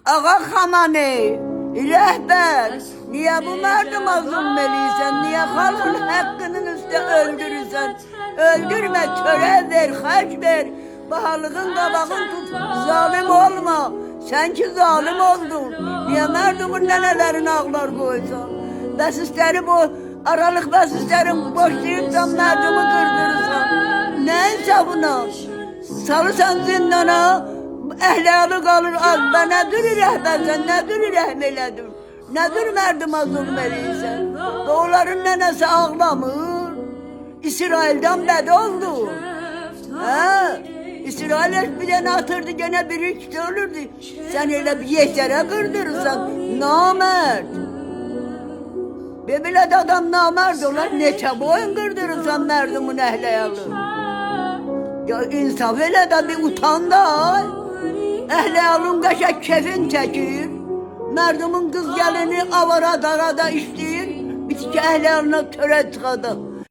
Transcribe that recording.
Ağa Xamani, rehber, niye bu merdıma zulmeliysen, niye halkın hakkının üstü öldürürsen, öldürme, töre ver, hac ver, baharlığın qabağın tut, zalim olma, sen ki zalim oldun, niye merdumun nənələrin ağlar koysan, bəsisləri bu, aralıq bəsislərin boşlayıbsan, merdumu kırdırırsan, ne insafına, salırsan zindana, Əhliyalı qalır az, və nədir rəhbərsən, nədir rəhm elədir, nədir mərdimə zulm eləyirsən, və onların nənəsi ağlamır, İsraildən bəd oldu, İsrail bir dənə atırdı, gene biri ikisi ölürdü, sən elə bir yeşərə qırdırırsan, namərd, belə də adam namərd olar, neçə boyun qırdırırsan mərdimin əhliyalı, ya insaf elə də bir utan da, Əhliyalın qəşək kefin çəkir, mərdumun qız gəlini avara darada işləyir, bitki əhliyalına törə çıxadır.